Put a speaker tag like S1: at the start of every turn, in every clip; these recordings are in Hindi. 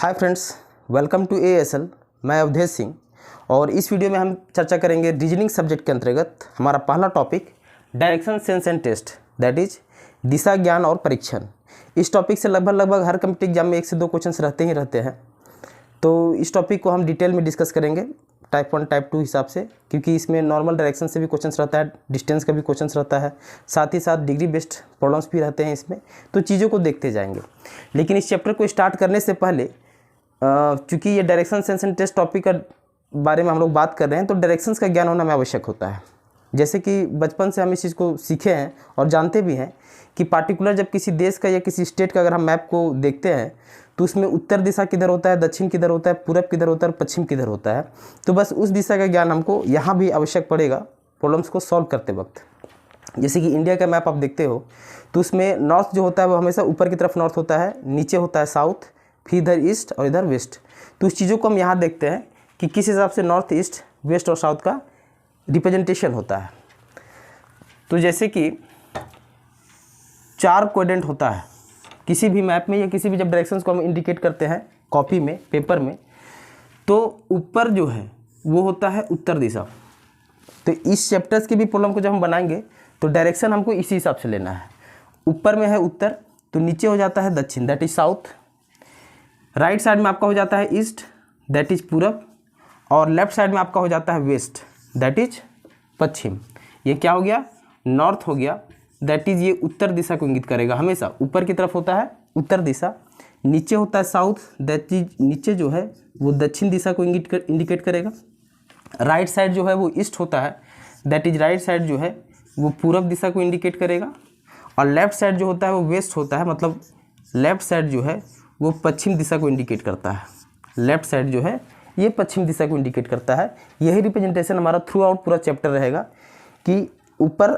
S1: Hi friends, welcome to ASL। मैं अवधेश सिंह और इस वीडियो में हम चर्चा करेंगे रीजनिंग सब्जेक्ट के अंतर्गत हमारा पहला topic direction sense and test, that is दिशा ज्ञान और परीक्षण। इस टॉपिक से लगभग हर कम्पिटिटिव एग्जाम में 1 से 2 क्वेश्चंस रहते ही रहते हैं। तो इस टॉपिक को हम डिटेल में डिस्कस करेंगे टाइप 1 टाइप 2 हिसाब से, क्योंकि इसमें नॉर्मल डायरेक्शन से भी क्वेश्चंस रहता है, डिस्टेंस का भी क्वेश्चंस रहता है, साथ ही साथ डिग्री बेस्ड प्रॉब्लम्स भी रहते हैं इसमें। तो चीज़ों को देखते जाएंगे। लेकिन इस चैप्टर को स्टार्ट करने से पहले चूँकि ये direction sense and test topic का बारे में हम लोग बात कर रहे हैं, तो डायरेक्शंस का ज्ञान होना में आवश्यक होता है। जैसे कि बचपन से हम इस चीज़ को सीखे हैं और जानते भी हैं कि पार्टिकुलर जब किसी देश का या किसी स्टेट का अगर हम मैप को देखते हैं तो उसमें उत्तर दिशा किधर होता है, दक्षिण किधर होता है, पूरब किधर होता है, पश्चिम किधर होता है। तो बस उस दिशा का ज्ञान हमको यहाँ भी आवश्यक पड़ेगा प्रॉब्लम्स को सॉल्व करते वक्त। जैसे कि इंडिया का मैप आप देखते हो तो उसमें नॉर्थ जो होता है वो हमेशा ऊपर की तरफ नॉर्थ होता है, नीचे होता है साउथ, फिर इधर ईस्ट और इधर वेस्ट। तो उस चीज़ों को हम यहाँ देखते हैं कि किस हिसाब से नॉर्थ, ईस्ट, वेस्ट और साउथ का रिप्रेजेंटेशन होता है। तो जैसे कि 4 क्वाड्रेंट होता है किसी भी मैप में या किसी भी जब डायरेक्शंस को हम इंडिकेट करते हैं कॉपी में, पेपर में, तो ऊपर जो है वो होता है उत्तर दिशा। तो इस चैप्टर्स के भी प्रॉब्लम को जब हम बनाएंगे तो डायरेक्शन हमको इसी हिसाब से लेना है। ऊपर में है उत्तर तो नीचे हो जाता है दक्षिण, that is south. Right side में आपका हो जाता है ईस्ट, दैट इज पूरब। और लेफ्ट साइड में आपका हो जाता है वेस्ट, दैट इज पश्चिम। ये क्या हो गया? नॉर्थ हो गया, दैट इज ये उत्तर दिशा को इंगित करेगा। हमेशा ऊपर की तरफ होता है उत्तर दिशा, नीचे होता है साउथ, दैट इज नीचे जो है वो दक्षिण दिशा को इंडिकेट करेगा। राइट साइड जो है वो ईस्ट होता है, दैट इज राइट साइड जो है वो पूरब दिशा को इंडिकेट करेगा। और लेफ्ट साइड जो होता है वो वेस्ट होता है, मतलब लेफ्ट साइड जो है वो पश्चिम दिशा को इंडिकेट करता है। लेफ्ट साइड जो है ये पश्चिम दिशा को इंडिकेट करता है। यही रिप्रेजेंटेशन हमारा थ्रू आउट पूरा चैप्टर रहेगा कि ऊपर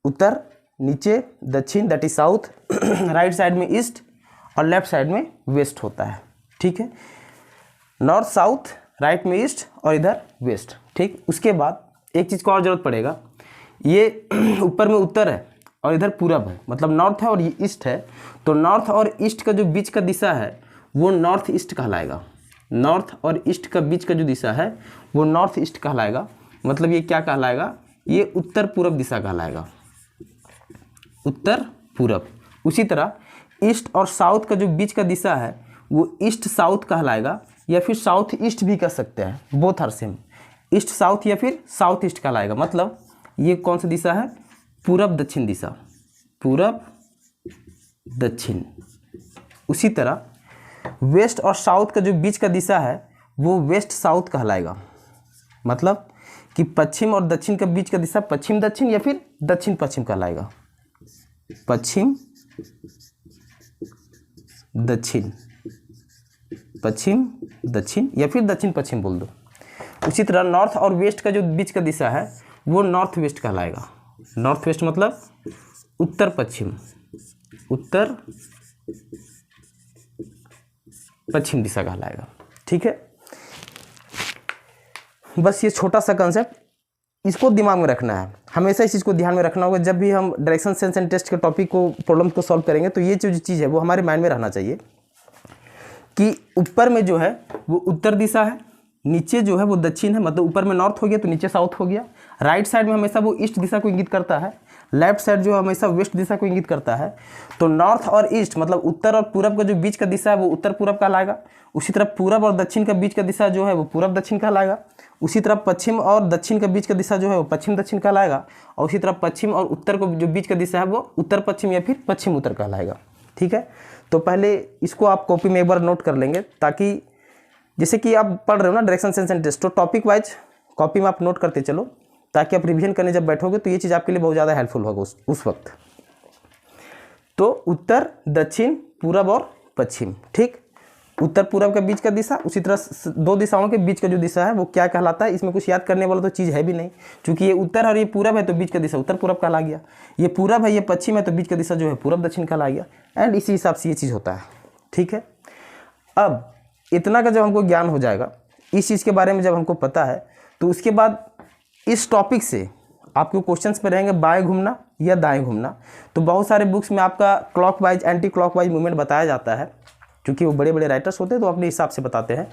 S1: उत्तर, नीचे दक्षिण, that is south, right side में ईस्ट और लेफ्ट साइड में वेस्ट होता है। ठीक है, नॉर्थ, साउथ, राइट में ईस्ट और इधर वेस्ट। ठीक, उसके बाद एक चीज़ को और जरूरत पड़ेगा, ये ऊपर में उत्तर है और इधर पूरब है, मतलब नॉर्थ है और ये ईस्ट है। तो नॉर्थ और ईस्ट का जो बीच का दिशा है वो नॉर्थ ईस्ट कहलाएगा। नॉर्थ और ईस्ट का बीच का जो दिशा है वो नॉर्थ ईस्ट कहलाएगा। मतलब ये क्या कहलाएगा? ये उत्तर पूरब दिशा कहलाएगा, उत्तर पूरब। उसी तरह ईस्ट और साउथ का जो बीच का दिशा है वो ईस्ट साउथ कहलाएगा, या फिर साउथ ईस्ट भी कह सकते हैं, both are same. East south या फिर साउथ ईस्ट कहलाएगा। मतलब ये कौन सी दिशा है? पूरब दक्षिण दिशा, पूरब दक्षिण। उसी तरह वेस्ट और साउथ का जो बीच का दिशा है वो वेस्ट साउथ कहलाएगा। मतलब कि पश्चिम और दक्षिण के बीच का दिशा पश्चिम दक्षिण या फिर दक्षिण पश्चिम कहलाएगा। पश्चिम दक्षिण, पश्चिम दक्षिण या फिर दक्षिण पश्चिम बोल दो। उसी तरह नॉर्थ और वेस्ट का जो बीच का दिशा है वो नॉर्थ वेस्ट कहलाएगा। नॉर्थ वेस्ट मतलब उत्तर पश्चिम, उत्तर पश्चिम दिशा कहलाएगा। ठीक है, बस ये छोटा सा कंसेप्ट इसको दिमाग में रखना है। हमेशा इस चीज़ को ध्यान में रखना होगा जब भी हम डायरेक्शन सेंस एंड टेस्ट के टॉपिक को, प्रॉब्लम को सॉल्व करेंगे। तो ये जो चीज़ है वो हमारे माइंड में रहना चाहिए कि ऊपर में जो है वो उत्तर दिशा है, नीचे जो है वो दक्षिण है। मतलब ऊपर में नॉर्थ हो गया तो नीचे साउथ हो गया। राइट साइड में हमेशा वो ईस्ट दिशा को इंगित करता है, लेफ्ट साइड जो हमेशा वेस्ट दिशा को इंगित करता है। तो नॉर्थ और ईस्ट मतलब उत्तर और पूरब का जो बीच का दिशा है वो उत्तर पूरब कहलाएगा। उसी तरह पूरब और दक्षिण का बीच का दिशा जो है वो पूरब दक्षिण कहलाएगा। उसी तरह पश्चिम और दक्षिण का बीच का दिशा जो है वो पश्चिम दक्षिण कहलाएगा। और उसी तरह पश्चिम और उत्तर को जो बीच का दिशा है वो उत्तर पश्चिम या फिर पश्चिम उत्तर कहलाएगा। ठीक है, तो पहले इसको आप कॉपी में एक बार नोट कर लेंगे, ताकि जैसे कि आप पढ़ रहे हो ना डायरेक्शन सेंस एंड टेस्ट, तो टॉपिक वाइज कॉपी में आप नोट करते चलो, ताकि आप रिवीजन करने जब बैठोगे तो ये चीज़ आपके लिए बहुत ज़्यादा हेल्पफुल होगा उस वक्त। तो उत्तर, दक्षिण, पूरब और पश्चिम। ठीक, उत्तर पूरब के बीच का दिशा, उसी तरह 2 दिशाओं के बीच का जो दिशा है वो क्या कहलाता है? इसमें कुछ याद करने वाला तो चीज़ है भी नहीं, क्योंकि ये उत्तर और ये पूरब है तो बीच का दिशा उत्तर पूरब कहला गया। ये पूरब है, ये पश्चिम है तो बीच का दिशा जो है पूरब दक्षिण कहला गया। एंड इसी हिसाब से ये चीज़ होता है। ठीक है, अब इतना का जब हमको ज्ञान हो जाएगा, इस चीज़ के बारे में जब हमको पता है, तो उसके बाद इस टॉपिक से आपके क्वेश्चंस में रहेंगे बाएं घूमना या दाएं घूमना। तो बहुत सारे बुक्स में आपका क्लॉकवाइज, एंटी क्लॉकवाइज मूवमेंट बताया जाता है। क्योंकि वो बड़े बड़े राइटर्स होते हैं तो अपने हिसाब से बताते हैं,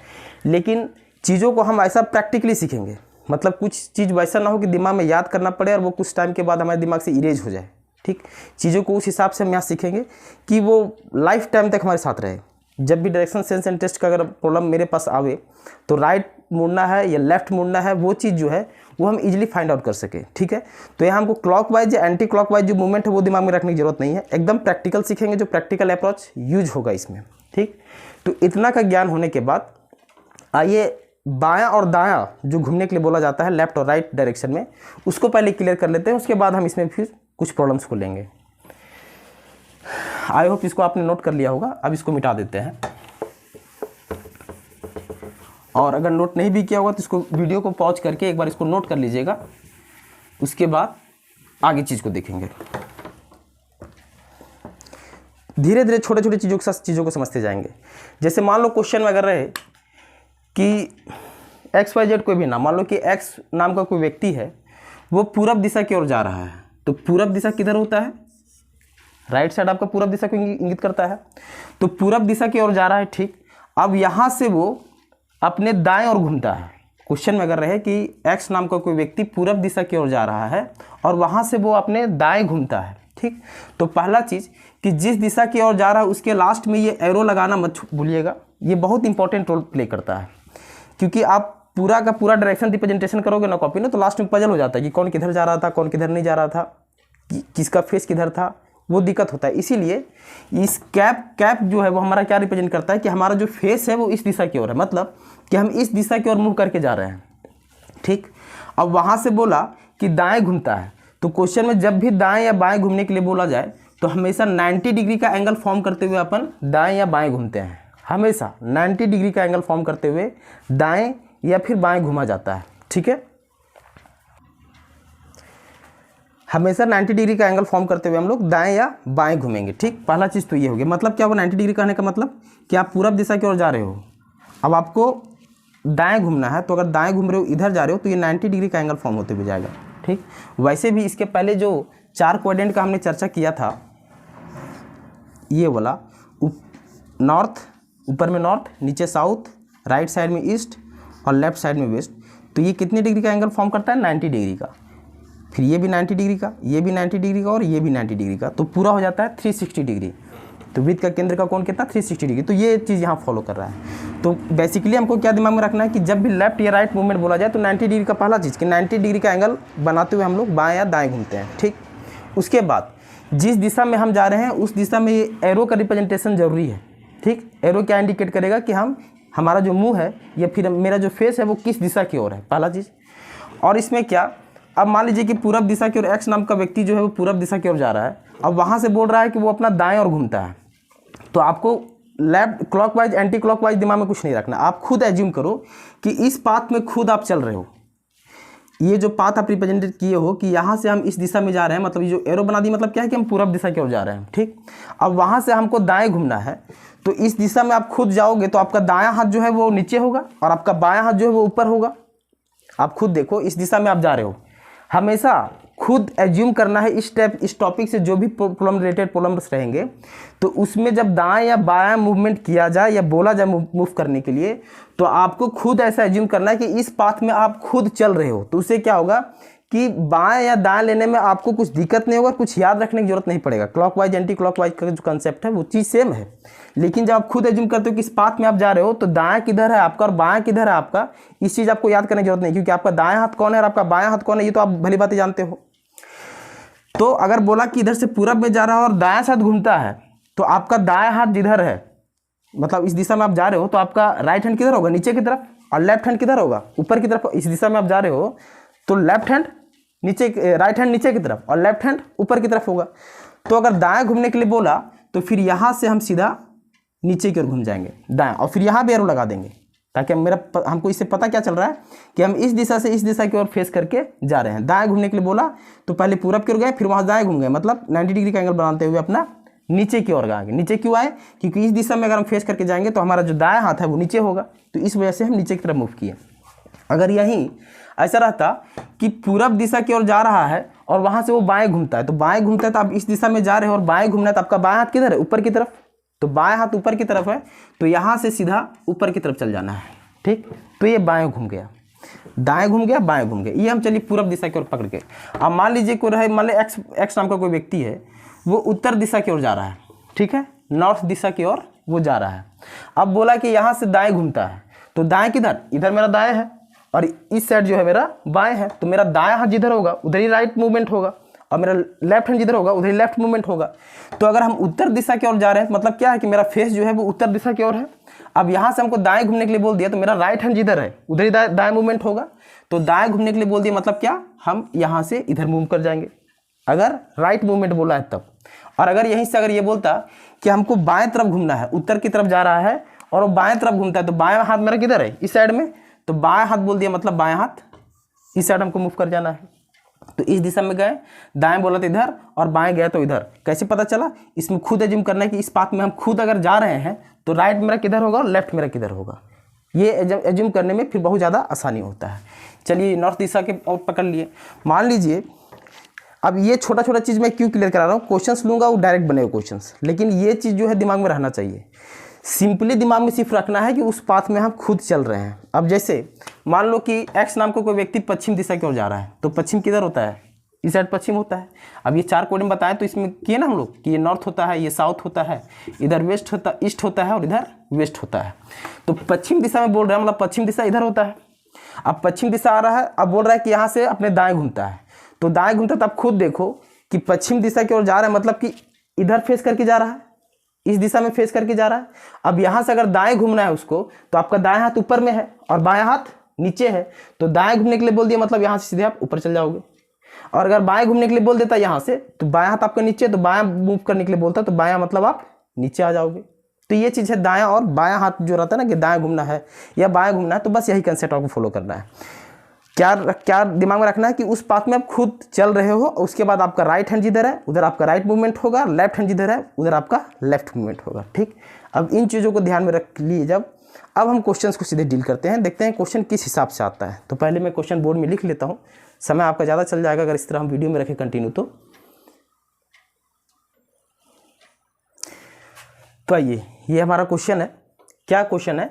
S1: लेकिन चीज़ों को हम ऐसा प्रैक्टिकली सीखेंगे, मतलब कुछ चीज़ वैसा ना हो कि दिमाग में याद करना पड़े और वो कुछ टाइम के बाद हमारे दिमाग से इरेज हो जाए। ठीक, चीज़ों को उस हिसाब से हम यहाँ सीखेंगे कि वो लाइफ टाइम तक हमारे साथ रहे। जब भी डायरेक्शन सेंस एंड टेस्ट का अगर प्रॉब्लम मेरे पास आवे तो राइट मुड़ना है या लेफ्ट मुड़ना है, वो चीज़ जो है वो हम इजीली फाइंड आउट कर सके। ठीक है, तो यहाँ हमको क्लॉकवाइज या एंटी क्लॉकवाइज जो मूवमेंट है वो दिमाग में रखने की जरूरत नहीं है, एकदम प्रैक्टिकल सीखेंगे, जो प्रैक्टिकल अप्रोच यूज होगा इसमें। ठीक, तो इतना का ज्ञान होने के बाद आइए बायां और दायां जो घूमने के लिए बोला जाता है लेफ्ट और राइट डायरेक्शन में, उसको पहले क्लियर कर लेते हैं, उसके बाद हम इसमें फिर कुछ प्रॉब्लम्स को लेंगे। आई होप इसको आपने नोट कर लिया होगा। अब इसको मिटा देते हैं, और अगर नोट नहीं भी किया होगा तो इसको वीडियो को पॉज करके एक बार इसको नोट कर लीजिएगा, उसके बाद आगे चीज़ को देखेंगे। धीरे धीरे छोटे छोटे चीज़ों को समझते जाएंगे। जैसे मान लो क्वेश्चन में अगर रहे कि XYZ कोई भी नाम, मान लो कि X नाम का कोई व्यक्ति है, वो पूरब दिशा की ओर जा रहा है, तो पूरब दिशा किधर होता है? राइट साइड आपका पूरब दिशा को इंगित करता है, तो पूरब दिशा की ओर जा रहा है। ठीक, अब यहाँ से वो अपने दाएं ओर घूमता है। क्वेश्चन में अगर रहे कि X नाम का कोई व्यक्ति पूरब दिशा की ओर जा रहा है और वहाँ से वो अपने दाएं घूमता है। ठीक, तो पहला चीज़ कि जिस दिशा की ओर जा रहा है उसके लास्ट में ये एरो लगाना मत भूलिएगा, ये बहुत इंपॉर्टेंट रोल प्ले करता है, क्योंकि आप पूरा का पूरा डायरेक्शन रिप्रेजेंटेशन करोगे ना कॉपी में, तो लास्ट में पजल हो जाता है कि कौन किधर जा रहा था, कौन किधर नहीं जा रहा था, किसका फेस किधर था, वो दिक्कत होता है। इसीलिए इस कैप जो है वो हमारा क्या रिप्रेजेंट करता है कि हमारा जो फेस है वो इस दिशा की ओर है, मतलब कि हम इस दिशा की ओर मुँह करके जा रहे हैं। ठीक, अब वहाँ से बोला कि दाएँ घूमता है, तो क्वेश्चन में जब भी दाएँ या बाएँ घूमने के लिए बोला जाए तो हमेशा 90 डिग्री का एंगल फॉर्म करते हुए अपन दाएँ या बाएँ घूमते हैं। हमेशा 90 डिग्री का एंगल फॉर्म करते हुए दाएँ या फिर बाएँ घूमा जाता है। ठीक है, हमेशा 90 डिग्री का एंगल फॉर्म करते हुए हम लोग दाएं या बाएं घूमेंगे। ठीक, पहला चीज़ तो ये हो गया। मतलब क्या होगा 90 डिग्री कहने का मतलब कि आप पूरब दिशा की ओर जा रहे हो, अब आपको दाएं घूमना है, तो अगर दाएं घूम रहे हो, इधर जा रहे हो, तो ये 90 डिग्री का एंगल फॉर्म होते हुए जाएगा। ठीक, वैसे भी इसके पहले जो 4 क्वाड्रेंट का हमने चर्चा किया था, ये वाला नॉर्थ, ऊपर में नॉर्थ, नीचे साउथ, राइट साइड में ईस्ट और लेफ्ट साइड में वेस्ट, तो ये कितने डिग्री का एंगल फॉर्म करता है? 90 डिग्री का। फिर ये भी 90 डिग्री का, ये भी 90 डिग्री का और ये भी 90 डिग्री का, तो पूरा हो जाता है 360 डिग्री। तो वृत्त का केंद्र का कोण कितना? 360 डिग्री। तो ये चीज़ यहाँ फॉलो कर रहा है। तो बेसिकली हमको क्या दिमाग में रखना है कि जब भी लेफ्ट या राइट मूवमेंट बोला जाए तो 90 डिग्री का पहला चीज़ कि 90 डिग्री का एंगल बनाते हुए हम लोग बाएँ या दाएँ घूमते हैं। ठीक, उसके बाद जिस दिशा में हम जा रहे हैं उस दिशा में ये एरो का रिप्रेजेंटेशन जरूरी है। ठीक, एरो क्या इंडिकेट करेगा कि हमारा जो मुँह है या फिर मेरा जो फेस है वो किस दिशा की ओर है, पहला चीज़। और इसमें क्या, अब मान लीजिए कि पूरब दिशा की ओर X नाम का व्यक्ति जो है वो पूरब दिशा की ओर जा रहा है, अब वहाँ से बोल रहा है कि वो अपना दाएं ओर घूमता है, तो आपको लेफ्ट क्लॉकवाइज एंटी क्लॉकवाइज दिमाग में कुछ नहीं रखना। आप खुद एज्यूम करो कि इस पाथ में खुद आप चल रहे हो, ये जो पाथ आप रिप्रेजेंटेड किए हो कि यहाँ से हम इस दिशा में जा रहे हैं, मतलब ये जो एरो बना दी मतलब क्या है कि हम पूरब दिशा की ओर जा रहे हैं। ठीक, अब वहाँ से हमको दाएँ घूमना है, तो इस दिशा में आप खुद जाओगे तो आपका दायाँ हाथ जो है वो नीचे होगा और आपका बायाँ हाथ जो है वो ऊपर होगा। आप खुद देखो, इस दिशा में आप जा रहे हो, हमेशा खुद एज्यूम करना है इस टॉपिक से जो भी प्रॉब्लम रिलेटेड प्रॉब्लम्स रहेंगे, तो उसमें जब दाएं या बायां मूवमेंट किया जाए या बोला जाए मूव करने के लिए, तो आपको खुद ऐसा एज्यूम करना है कि इस पाथ में आप खुद चल रहे हो। तो उससे क्या होगा कि बाएं या दाएं लेने में आपको कुछ दिक्कत नहीं होगा, कुछ याद रखने की जरूरत नहीं पड़ेगा। क्लॉकवाइज एंटी क्लॉकवाइज का जो कंसेप्ट है वो चीज़ सेम है, लेकिन जब आप खुद एज्यूम करते हो कि इस पाथ में आप जा रहे हो तो दाएं किधर है आपका और बाएं किधर है आपका, इस चीज़ आपको याद करने की जरूरत नहीं, क्योंकि आपका दाएं हाथ कौन है और आपका बायां हाथ कौन है ये तो आप भली बात जानते हो। तो अगर बोला कि इधर से पूरब में जा रहा है और दायां हाथ घूमता है, तो आपका दायां हाथ जिधर है, मतलब इस दिशा में आप जा रहे हो, तो आपका राइट हैंड किधर होगा? नीचे की तरफ, और लेफ्ट हैंड किधर होगा? ऊपर की तरफ। इस दिशा में आप जा रहे हो तो लेफ्ट हैंड नीचे, राइट हैंड नीचे की तरफ और लेफ्ट हैंड ऊपर की तरफ होगा। तो अगर दाएं घूमने के लिए बोला तो फिर यहाँ से हम सीधा नीचे की ओर घूम जाएंगे दाएं, और फिर यहाँ भी एरो लगा देंगे, ताकि हमको इससे पता क्या चल रहा है कि हम इस दिशा से इस दिशा की ओर फेस करके जा रहे हैं। दाएं घूमने के लिए बोला तो पहले पूरब की ओर गए, फिर वहाँ दाएं घूम गए, मतलब 90 डिग्री का एंगल बनाते हुए अपना नीचे की ओर आएंगे। नीचे क्यों आए? क्योंकि इस दिशा में अगर हम फेस करके जाएंगे तो हमारा जो दाएं हाथ है वो नीचे होगा, तो इस वजह से हम नीचे की तरफ मूव किए। अगर यहीं ऐसा रहता कि पूरब दिशा की ओर जा रहा है और वहाँ से वो बाएं घूमता है, तो बाएं घूमता है तो आप इस दिशा में जा रहे हो और बाएं घूमना है, तो आपका बाएं हाथ किधर है? ऊपर की तरफ, तो बाएं हाथ ऊपर की तरफ है, तो यहाँ से सीधा ऊपर की तरफ चल जाना है। ठीक, तो ये बाएं घूम गया, दाएं घूम गया, बाएं घूम गया। ये हम चलिए पूरब दिशा की ओर पकड़ के। अब मान लीजिए कोई रहे, मान ली एक्स नाम का कोई व्यक्ति है, वो उत्तर दिशा की ओर जा रहा है। ठीक है, नॉर्थ दिशा की ओर वो जा रहा है। अब बोला कि यहाँ से दाएं घूमता है, तो दाएं किधर, इधर मेरा दाएं है और इस साइड जो है मेरा बाएं है। तो मेरा दायां हाथ जिधर होगा उधर ही राइट मूवमेंट होगा और मेरा लेफ्ट हैंड जिधर होगा उधर ही लेफ्ट मूवमेंट होगा। तो अगर हम उत्तर दिशा की ओर जा रहे हैं, मतलब क्या है कि मेरा फेस जो है वो उत्तर दिशा की ओर है। अब यहाँ से हमको दाएं घूमने के लिए बोल दिया, तो मेरा राइट हैंड जिधर है उधर ही दाएं मूवमेंट होगा। तो दाएं घूमने के लिए बोल दिया, मतलब क्या, हम यहाँ से इधर मूव कर जाएंगे अगर राइट मूवमेंट बोला है तब। और अगर यहीं से अगर ये बोलता कि हमको बाएं तरफ घूमना है, उत्तर की तरफ जा रहा है और वो बाएं तरफ घूमता है, तो बाएं हाथ मेरा किधर है, इस साइड में। तो बाएं हाथ बोल दिया, मतलब बाएं हाथ इस साइड हमको मूव कर जाना है। तो इस दिशा में गए, दाएं बोला तो इधर और बाएं गया तो इधर। कैसे पता चला, इसमें खुद एज्यूम करना है कि इस पाथ में हम खुद अगर जा रहे हैं तो राइट मेरा किधर होगा और लेफ्ट मेरा किधर होगा। ये एज्यूम करने में फिर बहुत ज़्यादा आसानी होता है। चलिए नॉर्थ दिशा के और पकड़ लिए। मान लीजिए अब ये छोटा छोटा चीज़ मैं क्यों क्लियर करा रहा हूँ, क्वेश्चंस लूँगा वो डायरेक्ट बनेगा क्वेश्चंस, लेकिन ये चीज़ जो है दिमाग में रहना चाहिए। सिंपली दिमाग में सिर्फ रखना है कि उस पाथ में हम खुद चल रहे हैं। अब जैसे मान लो कि एक्स नाम का कोई व्यक्ति पश्चिम दिशा की ओर जा रहा है, तो पश्चिम किधर होता है, इस साइड पश्चिम होता है। अब ये 4 कोड में बताएं तो इसमें किए ना हम लोग कि ये नॉर्थ होता है, ये साउथ होता है, इधर वेस्ट होता, ईस्ट होता है और इधर वेस्ट होता है। तो पश्चिम दिशा में बोल रहा है, मतलब पश्चिम दिशा इधर होता है। अब पश्चिम दिशा आ रहा है, अब बोल रहा है कि यहाँ से अपने दाएं घूमता है, तो दाएं घूमता है। तो आप खुद देखो कि पश्चिम दिशा की ओर जा रहा है, मतलब कि इधर फेस करके जा रहा है, इस दिशा में फेस करके जा रहा है। अब यहाँ से अगर दाएं घूमना है उसको, तो आपका दाएं हाथ ऊपर में है और बाएं हाथ नीचे है। तो दाएं घूमने के लिए बोल दिया, मतलब यहाँ से सीधे आप ऊपर चल जाओगे। और अगर बाएं घूमने के लिए बोल देता यहाँ से, तो बाएं हाथ आपका नीचे, तो बायां मूव करने के लिए बोलता तो बायां मतलब आप नीचे आ जाओगे। तो ये चीज़ है, दायां और बायां हाथ जो रहता है ना कि दाएं घूमना है या बाएं घूमना है, तो बस यही कंसेप्ट आपको फॉलो करना है। क्या दिमाग में रखना है कि उस पाथ में आप खुद चल रहे हो, उसके बाद आपका राइट हैंड जिधर है उधर आपका राइट मूवमेंट होगा, लेफ्ट हैंड जिधर है उधर आपका लेफ्ट मूवमेंट होगा। ठीक, अब इन चीज़ों को ध्यान में रख लिए जब, अब हम क्वेश्चंस को सीधे डील करते हैं, देखते हैं क्वेश्चन किस हिसाब से आता है। तो पहले मैं क्वेश्चन बोर्ड में लिख लेता हूँ, समय आपका ज़्यादा चल जाएगा अगर इस तरह हम वीडियो में रखें कंटिन्यू। तो आइए, ये हमारा क्वेश्चन है। क्या क्वेश्चन है,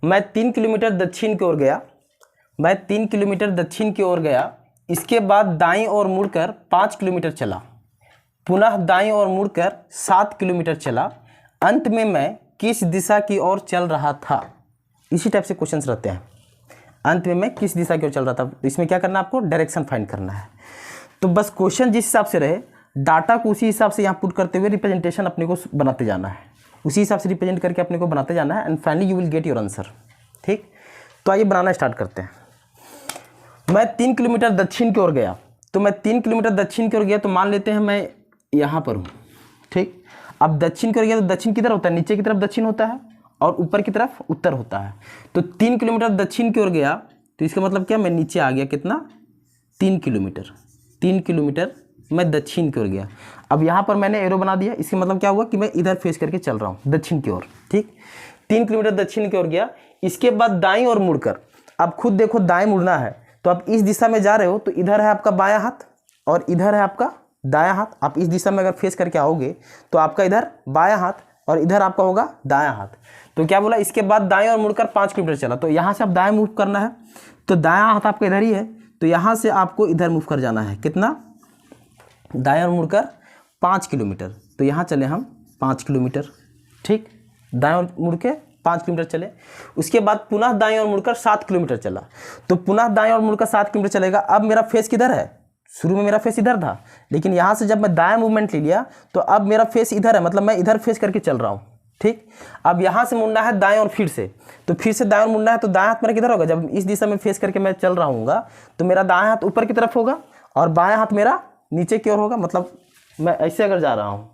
S1: मैं 3 किलोमीटर दक्षिण की ओर गया, मैं 3 किलोमीटर दक्षिण की ओर गया, इसके बाद दाईं ओर मुड़कर 5 किलोमीटर चला, पुनः दाईं ओर मुड़कर 7 किलोमीटर चला, अंत में मैं किस दिशा की ओर चल रहा था। इसी टाइप से क्वेश्चंस रहते हैं, अंत में मैं किस दिशा की ओर चल रहा था। तो इसमें क्या करना है, आपको डायरेक्शन फाइंड करना है। तो बस क्वेश्चन जिस हिसाब से रहे, डाटा को उसी हिसाब से यहाँ पुट करते हुए रिप्रेजेंटेशन अपने को बनाते जाना है, उसी हिसाब से रिप्रेजेंट करके अपने को बनाते जाना है, and finally you will get your answer. ठीक, तो आइए बनाना स्टार्ट करते हैं। मैं 3 किलोमीटर दक्षिण की ओर गया, तो मैं 3 किलोमीटर दक्षिण की ओर गया, तो मान लेते हैं मैं यहाँ पर हूँ। ठीक, अब दक्षिण की ओर गया, तो दक्षिण किधर होता है, नीचे की तरफ दक्षिण होता है और ऊपर की तरफ उत्तर होता है। तो 3 किलोमीटर दक्षिण की ओर गया, तो इसका मतलब क्या, मैं नीचे आ गया, कितना, 3 किलोमीटर। 3 किलोमीटर मैं दक्षिण की ओर गया। अब यहाँ पर मैंने एरो बना दिया, इसका मतलब क्या हुआ कि मैं इधर फेस करके चल रहा हूँ, दक्षिण की ओर। ठीक, 3 किलोमीटर दक्षिण की ओर गया, इसके बाद दाईं ओर मुड़कर, अब खुद देखो दाएं मुड़ना है, तो आप इस दिशा में जा रहे हो, तो इधर है आपका बायां हाथ और इधर है आपका दायां हाथ। आप इस दिशा में अगर फेस करके आओगे तो आपका इधर बायां हाथ और इधर आपका होगा दायां हाथ। तो क्या बोला, इसके बाद दाएं ओर मुड़कर 5 किलोमीटर चला, तो यहाँ से आप दाएं मूव करना है, तो दायां हाथ आपका इधर ही है, तो यहाँ से आपको इधर मूव कर जाना है, कितना, दाएं ओर मुड़कर 5 किलोमीटर। तो यहाँ चले हम 5 किलोमीटर। ठीक, दाएं ओर मुड़ के 5 किलोमीटर चले, उसके बाद पुनः दाएं ओर मुड़कर 7 किलोमीटर चला, तो पुनः दाएं ओर मुड़कर 7 किलोमीटर चलेगा। अब मेरा फेस किधर है, शुरू में मेरा फेस इधर था, लेकिन यहाँ से जब मैं दाएं मूवमेंट ले लिया तो अब मेरा फेस इधर है, मतलब मैं इधर फेस करके चल रहा हूँ। ठीक, अब यहाँ से मुड़ना है दाएं ओर फिर से, तो फिर से दाएं ओर मुड़ना है, तो दाएं हाथ मेरा किधर होगा, जब इस दिशा में फेस करके मैं चल रहा हूँगा तो मेरा दाएं हाथ ऊपर की तरफ होगा और बाएं हाथ मेरा नीचे की ओर होगा। मतलब मैं ऐसे अगर जा रहा हूँ,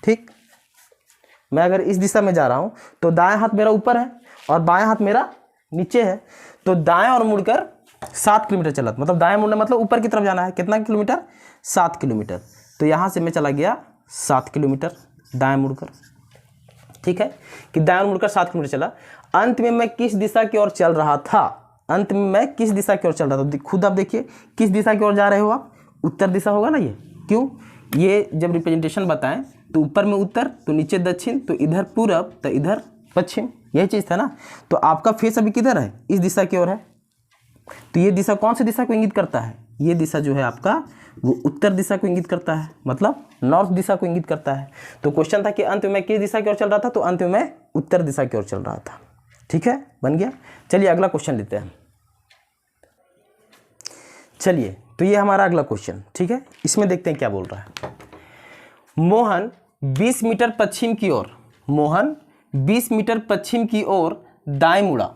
S1: ठीक, मैं अगर इस दिशा में जा रहा हूँ तो दाएं हाथ मेरा ऊपर है और बाएं हाथ मेरा नीचे है, तो दाएं और मुड़कर 7 किलोमीटर चला, मतलब दाएं मुड़ना मतलब ऊपर की तरफ जाना है, कितना किलोमीटर, 7 किलोमीटर। तो यहाँ से मैं चला गया 7 किलोमीटर दाएं मुड़कर। ठीक है, कि दाएं मुड़कर 7 किलोमीटर चला, अंत में मैं किस दिशा की ओर चल रहा था, अंत में मैं किस दिशा की ओर चल रहा था। खुद आप देखिए किस दिशा की ओर जा रहे हो आप, उत्तर दिशा होगा ना ये। क्यों, ये जब रिप्रेजेंटेशन बताएं तो ऊपर में उत्तर, तो नीचे दक्षिण, तो इधर पूरब, तो इधर पश्चिम, यही चीज़ था ना। तो आपका फेस अभी किधर है, इस दिशा की ओर है। तो ये दिशा कौन सी दिशा को इंगित करता है, ये दिशा जो है आपका वो उत्तर दिशा को इंगित करता है, मतलब नॉर्थ दिशा को इंगित करता है। तो क्वेश्चन था कि अंत में किस दिशा की ओर चल रहा था, तो अंत में मैं उत्तर दिशा की ओर चल रहा था। ठीक है, बन गया। चलिए अगला क्वेश्चन लेते हैं। चलिए, तो ये हमारा अगला क्वेश्चन, ठीक है, इसमें देखते हैं क्या बोल रहा है। मोहन 20 मीटर पश्चिम की ओर, मोहन 20 मीटर पश्चिम की ओर दाएं मुड़ा।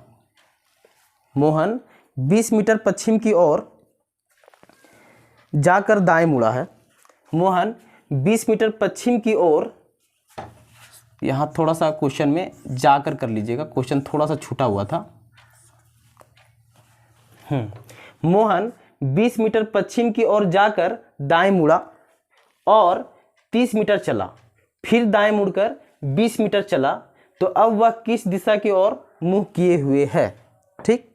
S1: मोहन 20 मीटर पश्चिम की ओर जाकर दाएं मुड़ा है। मोहन 20 मीटर पश्चिम की ओर, यहाँ थोड़ा सा क्वेश्चन में जाकर कर लीजिएगा, क्वेश्चन थोड़ा सा छूटा हुआ था। मोहन 20 मीटर पश्चिम की ओर जाकर दाएं मुड़ा और 30 मीटर चला, फिर दाएं मुड़कर 20 मीटर चला, तो अब वह किस दिशा की ओर मुंह किए हुए है। ठीक,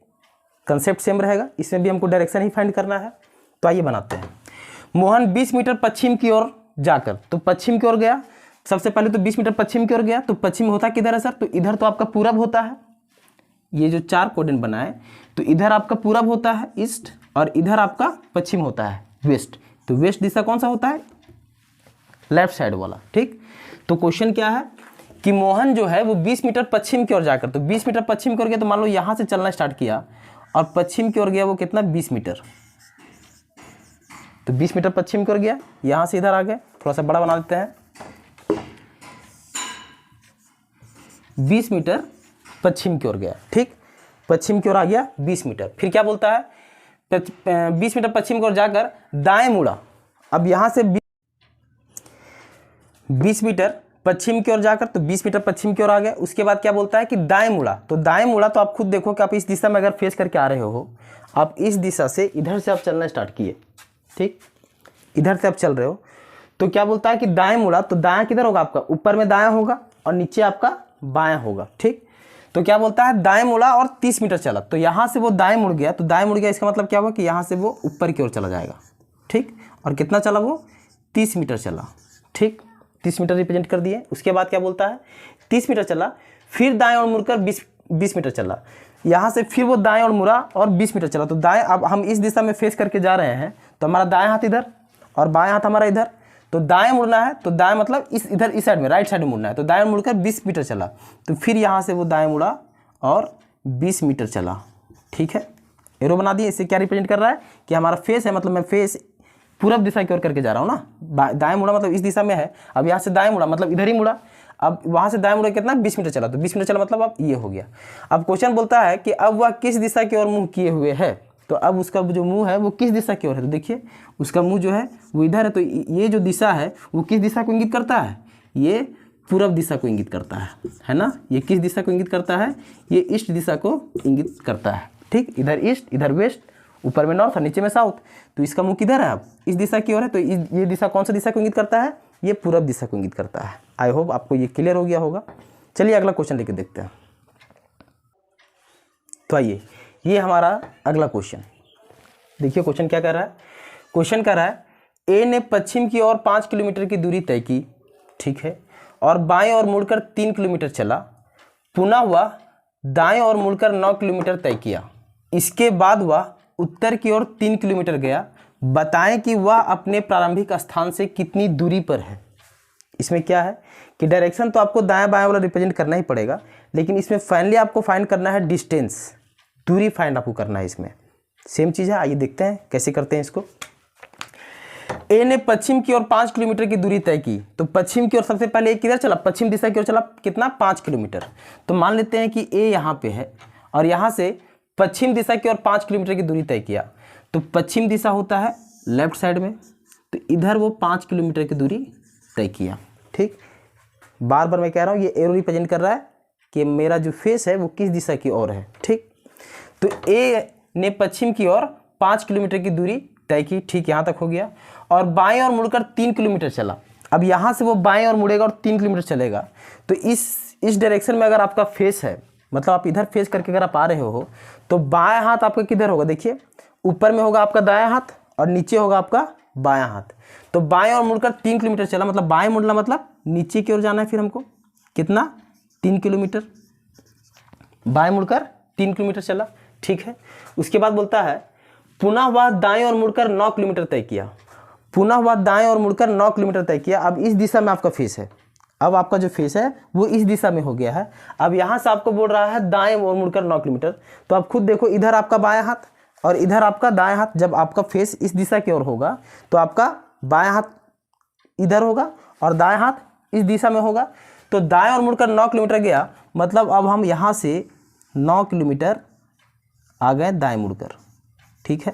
S1: कंसेप्ट सेम रहेगा, इसमें भी हमको डायरेक्शन ही फाइंड करना है। तो आइए बनाते हैं। मोहन 20 मीटर पश्चिम की ओर जाकर, तो पश्चिम की ओर गया, सबसे पहले तो 20 मीटर पश्चिम की ओर गया, तो पश्चिम होता किधर है सर, तो इधर तो आपका पूरब होता है। ये जो 4 कोऑर्डिनेट बनाए, तो इधर आपका पूरब होता है ईस्ट, और इधर आपका पश्चिम होता है वेस्ट। तो वेस्ट दिशा कौन सा होता है, लेफ्ट साइड वाला। ठीक, तो क्वेश्चन क्या है कि मोहन जो है वो 20 मीटर पश्चिम की ओर जाकर, तो 20 मीटर पश्चिम की ओर गया, तो मान लो यहाँ से चलना स्टार्ट किया और पश्चिम की ओर गया, वो कितना 20 मीटर। तो 20 मीटर पश्चिम की ओर गया, यहाँ से इधर आ गए, थोड़ा सा बड़ा बना देते हैं। 20 मीटर पश्चिम की ओर गया, ठीक, पश्चिम की ओर आ गया 20 मीटर। फिर क्या बोलता है, 20 मीटर पश्चिम की ओर जाकर दाएं मुड़ा। अब यहाँ से 20 मीटर पश्चिम की ओर जाकर, तो 20 मीटर पश्चिम की ओर आ गया। उसके बाद क्या बोलता है कि दाएं मुड़ा, तो दाएं मुड़ा, तो आप खुद देखो कि आप इस दिशा में अगर फेस करके आ रहे हो, आप इस दिशा से इधर से आप चलना स्टार्ट किए, ठीक, इधर से आप चल रहे हो, तो क्या बोलता है कि दाएं मुड़ा, तो दाएं किधर होगा आपका, ऊपर में दायां होगा और नीचे आपका बायां होगा। ठीक, तो क्या बोलता है दाएं मुड़ा और 30 मीटर चला, तो यहाँ से वो दाएं मुड़ गया, तो दाएं मुड़ गया इसका मतलब क्या हुआ कि यहाँ से वो ऊपर की ओर चला जाएगा। ठीक, और कितना चला वो, 30 मीटर चला। ठीक, 30 मीटर रिप्रेजेंट कर दिए। उसके बाद क्या बोलता है, 30 मीटर चला, फिर दाएं और मुड़कर 20 मीटर चला, यहाँ से फिर वो दाएं और मुड़ा और 20 मीटर चला। तो दाएं, अब हम इस दिशा में फेस करके जा रहे हैं, तो हमारा दाएं हाथ इधर और बाएं हाथ हमारा इधर, तो दाएं मुड़ना है, तो दाएं मतलब इधर इस साइड में, राइट साइड में मुड़ना है। तो दाएं मुड़कर 20 मीटर चला, तो फिर यहाँ से वो दाएं मुड़ा और 20 मीटर चला। ठीक है, एरो बना दिए। इससे क्या रिप्रेजेंट कर रहा है कि हमारा फेस है, मतलब मैं फेस पूरब दिशा की ओर करके जा रहा हूँ ना। दाएं मुड़ा मतलब इस दिशा में है, अब यहाँ से दाएं मुड़ा मतलब इधर ही मुड़ा, अब वहाँ से दाएं मुड़ा कितना 20 मीटर चला, तो 20 मीटर चला मतलब अब ये हो गया। अब क्वेश्चन बोलता है कि अब वह किस दिशा की ओर मुँह किए हुए है, तो अब उसका जो मुंह है वो किस दिशा की ओर है, तो देखिए उसका मुंह जो है वो इधर है। तो ये जो दिशा है वो किस दिशा को इंगित करता है, ये पूरब दिशा को इंगित करता है ना। ये किस दिशा को इंगित करता है, ये ईस्ट दिशा को इंगित करता है। ठीक, इधर ईस्ट, इधर वेस्ट, ऊपर में नॉर्थ और नीचे में साउथ। तो इसका मुंह किधर है, अब इस दिशा की ओर है। तो ये दिशा कौन सा दिशा को इंगित करता है, ये पूरब दिशा को इंगित करता है। आई होप आपको ये क्लियर हो गया होगा। चलिए अगला क्वेश्चन लेके देखते हैं। तो आइए, ये हमारा अगला क्वेश्चन देखिए। क्वेश्चन क्या कर रहा है, क्वेश्चन कर रहा है ए ने पश्चिम की ओर 5 किलोमीटर की दूरी तय की, ठीक है, और बाएं ओर मुड़कर 3 किलोमीटर चला, पुनः वह दाएं ओर मुड़कर 9 किलोमीटर तय किया। इसके बाद वह उत्तर की ओर 3 किलोमीटर गया। बताएं कि वह अपने प्रारंभिक स्थान से कितनी दूरी पर है। इसमें क्या है कि डायरेक्शन तो आपको दाएं बाएं वाला रिप्रेजेंट करना ही पड़ेगा, लेकिन इसमें फाइनली आपको फाइंड करना है डिस्टेंस, दूरी फाइंड आपको करना है। इसमें सेम चीज़ है, आइए देखते हैं कैसे करते हैं इसको। ए ने पश्चिम की ओर 5 किलोमीटर की दूरी तय की, तो पश्चिम की ओर सबसे पहले किधर चला, पश्चिम दिशा की ओर चला, कितना 5 किलोमीटर। तो मान लेते हैं कि ए यहाँ पे है और यहाँ से पश्चिम दिशा की ओर 5 किलोमीटर की दूरी तय किया। तो पश्चिम दिशा होता है लेफ्ट साइड में, तो इधर वो 5 किलोमीटर की दूरी तय किया। ठीक, बार बार मैं कह रहा हूँ ये एरो रिप्रेजेंट कर रहा है कि मेरा जो फेस है वो किस दिशा की ओर है। ठीक, तो ए ने पश्चिम की ओर 5 किलोमीटर की दूरी तय की। ठीक, यहाँ तक हो गया। और बाएं ओर मुड़कर 3 किलोमीटर चला। अब यहाँ से वो बाएं ओर मुड़ेगा और 3 किलोमीटर चलेगा। तो इस डायरेक्शन में अगर आपका फेस है, मतलब आप इधर फेस करके अगर आप आ रहे हो, तो बाएं हाथ आपका किधर होगा, देखिए ऊपर में होगा आपका दायां हाथ और नीचे होगा आपका बायां हाथ। तो बाएं और मुड़कर 3 किलोमीटर चला, मतलब बाएं मुड़ना मतलब नीचे की ओर जाना है, फिर हमको कितना 3 किलोमीटर, बाएं मुड़कर 3 किलोमीटर चला, ठीक है। उसके बाद बोलता है पुनः वह दाएं और मुड़कर 9 किलोमीटर तय किया, पुनः वह दाएं और मुड़कर 9 किलोमीटर तय किया। अब इस दिशा में आपका फेस है, अब आपका जो फेस है वो इस दिशा में हो गया है। अब यहाँ से आपको बोल रहा है दाएं और मुड़कर 9 किलोमीटर, तो आप खुद देखो इधर आपका बायां हाथ और इधर आपका दायां हाथ, जब आपका फेस इस दिशा की ओर होगा तो आपका बायां हाथ इधर होगा और दायां हाथ इस दिशा में होगा। तो दाएं और मुड़कर 9 किलोमीटर गया, मतलब अब हम यहाँ से 9 किलोमीटर आ गए दाएं मुड़कर, ठीक है,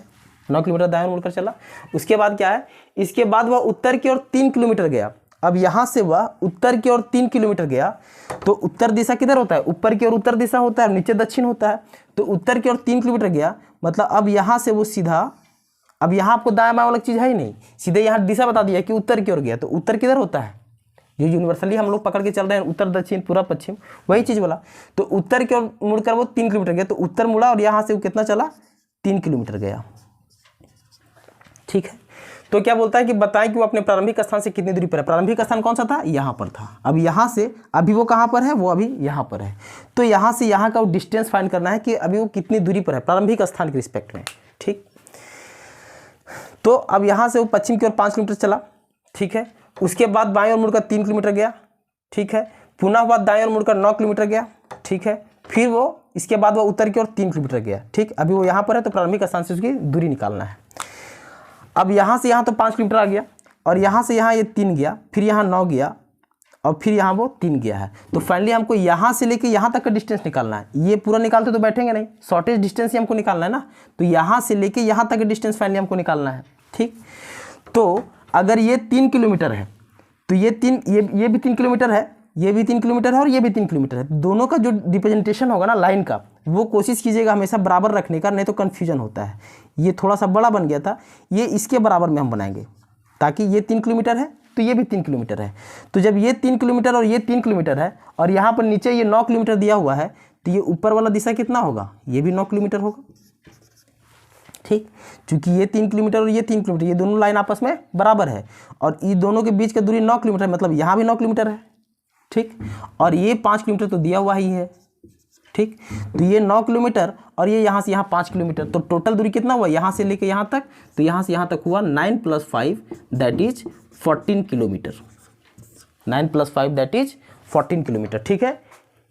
S1: 9 किलोमीटर दाएं मुड़कर चला। उसके बाद क्या है, इसके बाद वह उत्तर की ओर 3 किलोमीटर गया। अब यहाँ से वह उत्तर की ओर 3 किलोमीटर गया, तो उत्तर दिशा किधर होता है, ऊपर की ओर उत्तर दिशा होता है, नीचे दक्षिण होता है। तो उत्तर की ओर 3 किलोमीटर गया, मतलब अब यहाँ से वो सीधा, अब यहाँ आपको दायां बायां वाला चीज़ है ही नहीं, सीधे यहाँ दिशा बता दिया कि उत्तर की ओर गया। तो उत्तर किधर होता है, जो यूनिवर्सली हम लोग पकड़ के चल रहे हैं, उत्तर दक्षिण पूर्व पश्चिम, वही चीज़ बोला। तो उत्तर की ओर मुड़कर वो 3 किलोमीटर गया, तो उत्तर मुड़ा और यहाँ से वो कितना चला, 3 किलोमीटर गया, ठीक है। तो क्या बोलता है कि बताएं कि वो अपने प्रारंभिक स्थान से कितनी दूरी पर है। प्रारंभिक स्थान कौन सा था, यहाँ पर था। अब यहाँ से अभी वो कहाँ पर है, वो अभी यहाँ पर है। तो यहाँ से यहाँ का वो डिस्टेंस फाइंड करना है कि अभी वो कितनी दूरी पर है प्रारंभिक स्थान के रिस्पेक्ट में, ठीक। तो अब यहाँ से वो पश्चिम की ओर 5 किलोमीटर चला, ठीक है। उसके बाद बाएं ओर मुड़कर 3 किलोमीटर गया, ठीक है। पुनः बाद दाएं ओर मुड़कर 9 किलोमीटर गया, ठीक है। फिर वो इसके बाद वो उत्तर की ओर 3 किलोमीटर गया, ठीक। अभी वो यहाँ पर है, तो प्रारंभिक स्थान से उसकी दूरी निकालना है। अब यहाँ से यहाँ तो 5 किलोमीटर आ गया और यहाँ से यहाँ ये 3 गया, फिर यहाँ 9 गया और फिर यहाँ वो 3 गया है। तो फाइनली हमको यहाँ से लेके यहाँ तक का डिस्टेंस निकालना है। ये पूरा निकालते तो बैठेंगे नहीं, शॉर्टेज डिस्टेंस ही हमको निकालना है ना। तो यहाँ से लेके यहाँ तक का डिस्टेंस फाइनली हमको निकालना है, ठीक। तो अगर ये 3 किलोमीटर है तो ये भी 3 किलोमीटर है, ये भी 3 किलोमीटर है और ये भी 3 किलोमीटर है। दोनों का जो रिप्रेजेंटेशन होगा ना लाइन का, वो कोशिश कीजिएगा हमेशा बराबर रखने का, नहीं तो कन्फ्यूजन होता है। ये थोड़ा सा बड़ा बन गया था, ये इसके बराबर में हम बनाएंगे, ताकि ये 3 किलोमीटर है तो ये भी 3 किलोमीटर है। तो जब ये 3 किलोमीटर और ये 3 किलोमीटर है और यहाँ पर नीचे ये 9 किलोमीटर दिया हुआ है, तो ये ऊपर वाला दिशा कितना होगा, ये भी 9 किलोमीटर होगा, ठीक। क्योंकि ये 3 किलोमीटर और ये 3 किलोमीटर, ये दोनों लाइन आपस में बराबर है और ये दोनों के बीच का दूरी 9 किलोमीटर है, मतलब यहाँ भी 9 किलोमीटर है, ठीक। और ये 5 किलोमीटर तो दिया हुआ ही है, ठीक। तो ये 9 किलोमीटर और ये यहाँ से यहाँ 5 किलोमीटर, तो टोटल दूरी कितना हुआ यहाँ से लेके यहाँ तक, तो यहाँ से यहाँ तक हुआ 9 + 5 that is 14 kilometre, 9 + 5 that is 14 kilometre, ठीक है।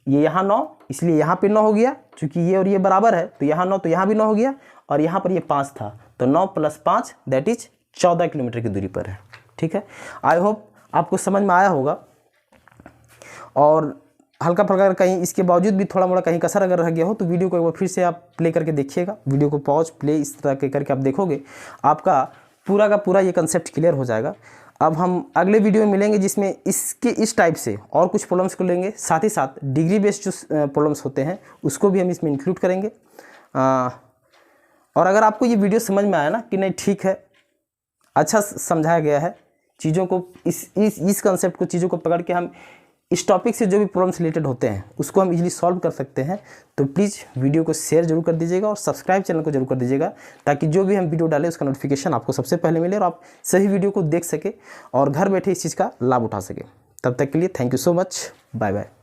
S1: ये यहाँ 9, इसलिए यहाँ पे 9 हो गया, क्योंकि ये और ये बराबर है, तो यहाँ 9 तो यहाँ भी 9 हो गया और यहाँ पर ये 5 था, तो 9 + 5 दैट इज 14 किलोमीटर की दूरी पर है, ठीक है। आई होप आपको समझ में आया होगा। और हल्का फुल्का कहीं इसके बावजूद भी थोड़ा मोड़ा कहीं कसर अगर रह गया हो तो वीडियो को एक बार फिर से आप प्ले करके देखिएगा, वीडियो को पॉज प्ले इस तरह के करके आप देखोगे, आपका पूरा का पूरा ये कंसेप्ट क्लियर हो जाएगा। अब हम अगले वीडियो में मिलेंगे जिसमें इसके इस टाइप से और कुछ प्रॉब्लम्स को लेंगे, साथ ही साथ डिग्री बेस्ड जो प्रॉब्लम्स होते हैं उसको भी हम इसमें इंक्लूड करेंगे। और अगर आपको ये वीडियो समझ में आया ना कि नहीं ठीक है, अच्छा समझाया गया है चीज़ों को, इस कंसेप्ट को, चीज़ों को पकड़ के हम इस टॉपिक से जो भी प्रॉब्लम्स रिलेटेड होते हैं उसको हम इजीली सॉल्व कर सकते हैं, तो प्लीज़ वीडियो को शेयर जरूर कर दीजिएगा और सब्सक्राइब चैनल को जरूर कर दीजिएगा, ताकि जो भी हम वीडियो डालें उसका नोटिफिकेशन आपको सबसे पहले मिले और आप सही वीडियो को देख सके और घर बैठे इस चीज़ का लाभ उठा सके। तब तक के लिए thank you so much, bye bye.